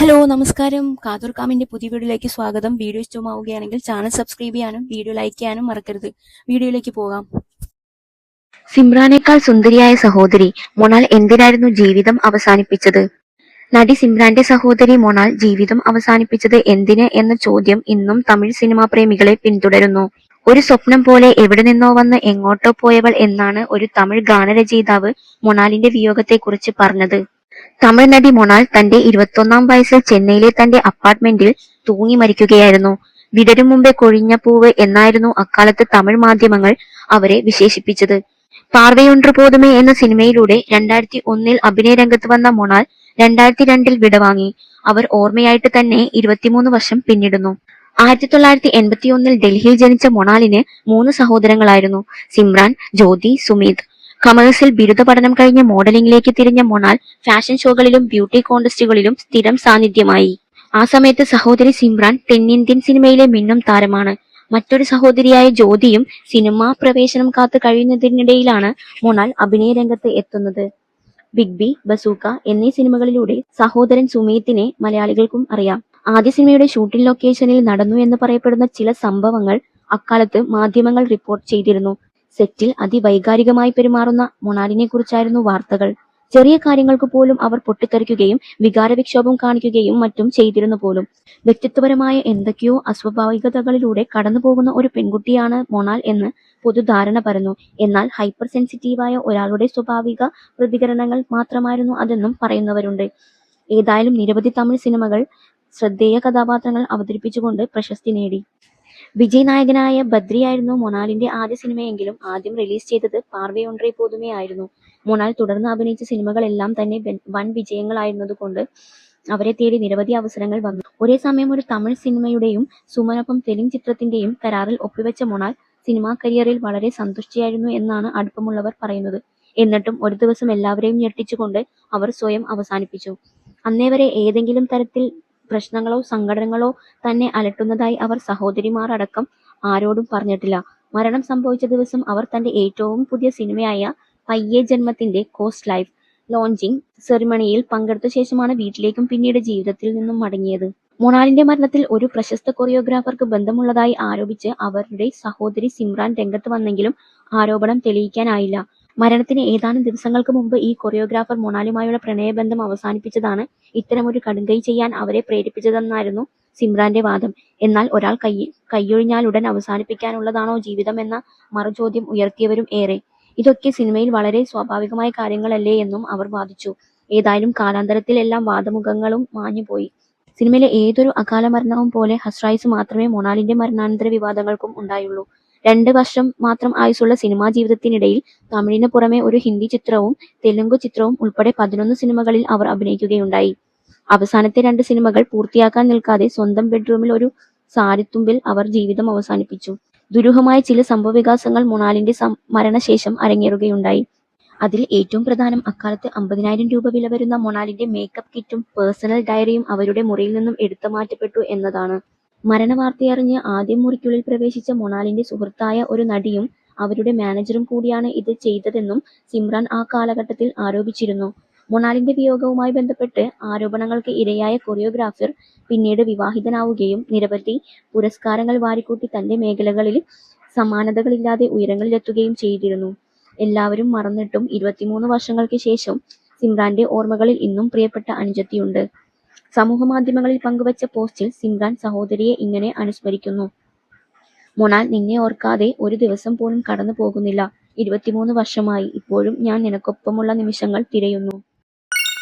Hello നമസ്കാരം. കാതോർക്കാമിന്റെ പുതിയ വീഡിയോയിലേക്ക് സ്വാഗതം. വീഡിയോ ഇഷ്ടമാവുകയാണെങ്കിൽ ചാനൽ സബ്സ്ക്രൈബ് ചെയ്യാനും വീഡിയോ ലൈക്ക് ചെയ്യാനും മറക്കരുത്. വീഡിയോയിലേക്ക് പോകാം. സിമ്രാനേക്കാൾ സുന്ദരിയായ സഹോദരി മൊണാൽ എന്തിനായിരുന്നു ജീവിതം അവസാനിപ്പിച്ചത്? നടി സിമ്രാന്റെ സഹോദരി മൊണാൽ ജീവിതം അവസാനിപ്പിച്ചത് എന്തിന് എന്ന ചോദ്യം ഇന്നും തമിഴ് സിനിമാ പ്രേമികളെ പിന്തുടരുന്നു. ഒരു സ്വപ്നം പോലെ എവിടെ നിന്നോ വന്ന് എങ്ങോട്ടോ പോയവൾ എന്നാണ് ഒരു തമിഴ് ഗാനരചയിതാവ് മൊണാലിന്റെ വിയോഗത്തെക്കുറിച്ച് പറഞ്ഞത്. തമിഴ് നടി മൊണാൽ തന്റെ 21-ാം വയസ്സിൽ ചെന്നൈയിലെ തന്റെ അപ്പാർട്ട്മെന്റിൽ തൂങ്ങി മരിക്കുകയായിരുന്നു. വിടരും മുമ്പേ കൊഴിഞ്ഞ പൂവ് എന്നായിരുന്നു അക്കാലത്ത് തമിഴ് മാധ്യമങ്ങൾ അവരെ വിശേഷിപ്പിച്ചത്. പാർവയൊன்று പോതുമേ എന്ന സിനിമയിലൂടെ 2001-ൽ അഭിനയ രംഗത്ത് വന്ന മൊണാൽ 2002-ൽ വിടവാങ്ങി. അവർ ഓർമ്മയായിട്ട് തന്നെ 23 വർഷം പിന്നിടുന്നു. 1981-ൽ ഡൽഹിയിൽ ജനിച്ച മൊണാലിന് 3 സഹോദരങ്ങളായിരുന്നു: സിമ്രാൻ, ജ്യോതി, സുമീത്. കമേഴ്സിൽ ബിരുദ പഠനം കഴിഞ്ഞ് മോഡലിംഗിലേക്ക് തിരിഞ്ഞ മൊണാൽ ഫാഷൻ ഷോകളിലും ബ്യൂട്ടി കോൺടെസ്റ്റുകളിലും സ്ഥിരം സാന്നിധ്യമായി. ആ സമയത്ത് സഹോദരി സിമ്രാൻ തെന്നിന്ത്യൻ സിനിമയിലെ മിന്നും താരമാണ്. മറ്റൊരു സഹോദരിയായ ജ്യോതിയും സിനിമാ പ്രവേശനം കാത്ത് കഴിയുന്നതിനിടയിലാണ് മൊണാൽ അഭിനയ രംഗത്ത് എത്തുന്നത്. ബിഗ് ബി, ബസൂക്ക എന്നീ സിനിമകളിലൂടെ സഹോദരൻ സുമീത്തിനെ മലയാളികൾക്കും അറിയാം. ആദ്യ സിനിമയുടെ ഷൂട്ടിംഗ് ലൊക്കേഷനിൽ നടന്നു എന്ന് പറയപ്പെടുന്ന ചില സംഭവങ്ങൾ അക്കാലത്ത് മാധ്യമങ്ങൾ റിപ്പോർട്ട് ചെയ്തിരുന്നു. സെറ്റിൽ അതിവൈകാരികമായി പെരുമാറുന്ന മൊണാലിനെ കുറിച്ചായിരുന്നു വാർത്തകൾ. ചെറിയ കാര്യങ്ങൾക്ക് പോലും അവർ പൊട്ടിത്തെറിക്കുകയും വികാരവിക്ഷോഭം കാണിക്കുകയും മറ്റും ചെയ്തിരുന്നു പോലും. വ്യക്തിത്വപരമായ എന്തൊക്കെയോ അസ്വാഭാവികതകളിലൂടെ കടന്നുപോകുന്ന ഒരു പെൺകുട്ടിയാണ് മൊണാൽ എന്ന് പൊതുധാരണ പരന്നു. എന്നാൽ ഹൈപ്പർ സെൻസിറ്റീവായ ഒരാളുടെ സ്വാഭാവിക പ്രതികരണങ്ങൾ മാത്രമായിരുന്നു അതെന്നും പറയുന്നവരുണ്ട്. ഏതായാലും നിരവധി തമിഴ് സിനിമകൾ ശ്രദ്ധേയ കഥാപാത്രങ്ങൾ അവതരിപ്പിച്ചുകൊണ്ട് പ്രശസ്തി നേടി. വിജയ് നായകനായ ബദ്രിയായിരുന്നു മൊണാലിന്റെ ആദ്യ സിനിമയെങ്കിലും ആദ്യം റിലീസ് ചെയ്തത് പാർവയൊன்றേ പോതുമേ ആയിരുന്നു. മൊണാൽ തുടർന്ന് അഭിനയിച്ച സിനിമകളെല്ലാം തന്നെ വൻ വിജയങ്ങളായിരുന്നതുകൊണ്ട് അവരെ തേടി നിരവധി അവസരങ്ങൾ വന്നു. ഒരേ സമയം ഒരു തമിഴ് സിനിമയുടെയും സുമനൊപ്പം തെലുങ്ക് ചിത്രത്തിന്റെയും കരാറിൽ ഒപ്പുവെച്ച മൊണാൽ സിനിമാ കരിയറിൽ വളരെ സന്തുഷ്ടയായിരുന്നു എന്നാണ് അടുപ്പമുള്ളവർ പറയുന്നത്. എന്നിട്ടും ഒരു ദിവസം എല്ലാവരെയും ഞെട്ടിച്ചുകൊണ്ട് അവർ സ്വയം അവസാനിപ്പിച്ചു. അന്നേവരെ ഏതെങ്കിലും തരത്തിൽ പ്രശ്നങ്ങളോ സങ്കടങ്ങളോ തന്നെ അലട്ടുന്നതായി അവർ സഹോദരിമാർ അടക്കം ആരോടും പറഞ്ഞിട്ടില്ല. മരണം സംഭവിച്ച ദിവസം അവർ തന്റെ ഏറ്റവും പുതിയ സിനിമയായ പയ്യെ ജന്മത്തിന്റെ കോസ്റ്റ് ലൈഫ് ലോഞ്ചിങ് സെറിമണിയിൽ പങ്കെടുത്ത ശേഷമാണ് വീട്ടിലേക്കും പിന്നീട് ജീവിതത്തിൽ നിന്നും മടങ്ങിയത്. മൊണാലിന്റെ മരണത്തിൽ ഒരു പ്രശസ്ത കൊറിയോഗ്രാഫർക്ക് ബന്ധമുള്ളതായി ആരോപിച്ച് അവരുടെ സഹോദരി സിമ്രാൻ രംഗത്ത് വന്നെങ്കിലും ആരോപണം തെളിയിക്കാനായില്ല. മരണത്തിന് ഏതാനും ദിവസങ്ങൾക്ക് മുമ്പ് ഈ കൊറിയോഗ്രാഫർ മൊണാലുമായുള്ള പ്രണയബന്ധം അവസാനിപ്പിച്ചതാണ് ഇത്തരമൊരു കടുങ്കൈ ചെയ്യാൻ അവരെ പ്രേരിപ്പിച്ചതെന്നായിരുന്നു സിമ്രാന്റെ വാദം. എന്നാൽ ഒരാൾ കൈയൊഴിഞ്ഞാലുടൻ അവസാനിപ്പിക്കാനുള്ളതാണോ ജീവിതം എന്ന മറുചോദ്യം ഉയർത്തിയവരും ഏറെ. ഇതൊക്കെ സിനിമയിൽ വളരെ സ്വാഭാവികമായ കാര്യങ്ങളല്ലേ എന്നും അവർ വാദിച്ചു. ഏതായാലും കാലാന്തരത്തിൽ എല്ലാം വാദമുഖങ്ങളും മാഞ്ഞുപോയി. സിനിമയിലെ ഏതൊരു അകാല മരണവും പോലെ ഹസ്രായുസ് മാത്രമേ മൊണാലിന്റെ മരണാനന്തര വിവാദങ്ങൾക്കും ഉണ്ടായുള്ളൂ. 2 വർഷം മാത്രം ആയുസ്സുള്ള സിനിമാ ജീവിതത്തിനിടയിൽ തമിഴിന് പുറമെ ഒരു ഹിന്ദി ചിത്രവും തെലുങ്ക് ചിത്രവും ഉൾപ്പെടെ 11 സിനിമകളിൽ അവർ അഭിനയിക്കുകയുണ്ടായി. അവസാനത്തെ 2 സിനിമകൾ പൂർത്തിയാക്കാൻ നിൽക്കാതെ സ്വന്തം ബെഡ്റൂമിൽ ഒരു സാരിത്തുമ്പിൽ അവർ ജീവിതം അവസാനിപ്പിച്ചു. ദുരൂഹമായ ചില സംഭവവികാസങ്ങൾ മൊണാലിന്റെ മരണശേഷം അരങ്ങേറുകയുണ്ടായി. അതിൽ ഏറ്റവും പ്രധാനം അക്കാലത്ത് 50,000 രൂപ വില വരുന്ന മൊണാലിന്റെ മേക്കപ്പ് കിറ്റും പേഴ്സണൽ ഡയറിയും അവരുടെ മുറിയിൽ നിന്നും എടുത്തു മാറ്റപ്പെട്ടു എന്നതാണ്. മരണവാർത്തയറിഞ്ഞ് ആദ്യം മുറിക്കുള്ളിൽ പ്രവേശിച്ച മൊണാലിന്റെ സുഹൃത്തായ ഒരു നടിയും അവരുടെ മാനേജറും കൂടിയാണ് ഇത് ചെയ്തതെന്നും സിമ്രാൻ ആ കാലഘട്ടത്തിൽ ആരോപിച്ചിരുന്നു. മൊണാലിന്റെ വിയോഗവുമായി ബന്ധപ്പെട്ട് ആരോപണങ്ങൾക്ക് ഇരയായ കൊറിയോഗ്രാഫർ പിന്നീട് വിവാഹിതനാവുകയും നിരവധി പുരസ്കാരങ്ങൾ വാരിക്കൂട്ടി തന്റെ മേഖലകളിൽ സമാനതകളില്ലാതെ ഉയരങ്ങളിലെത്തുകയും ചെയ്തിരുന്നു. എല്ലാവരും മറന്നിട്ടും 23 വർഷങ്ങൾക്ക് ശേഷം സിമ്രാന്റെ ഓർമ്മകളിൽ ഇന്നും പ്രിയപ്പെട്ട അനുജത്തിയുണ്ട്. സമൂഹമാധ്യമങ്ങളിൽ പങ്കുവച്ച പോസ്റ്റിൽ സിമ്രാൻ സഹോദരിയെ ഇങ്ങനെ അനുസ്മരിക്കുന്നു: മൊണാൽ, നിന്നെ ഓർക്കാതെ ഒരു ദിവസം പോലും കടന്നു പോകുന്നില്ല. 23 വർഷമായി. ഇപ്പോഴും ഞാൻ നിനക്കൊപ്പമുള്ള നിമിഷങ്ങൾ തിരയുന്നു.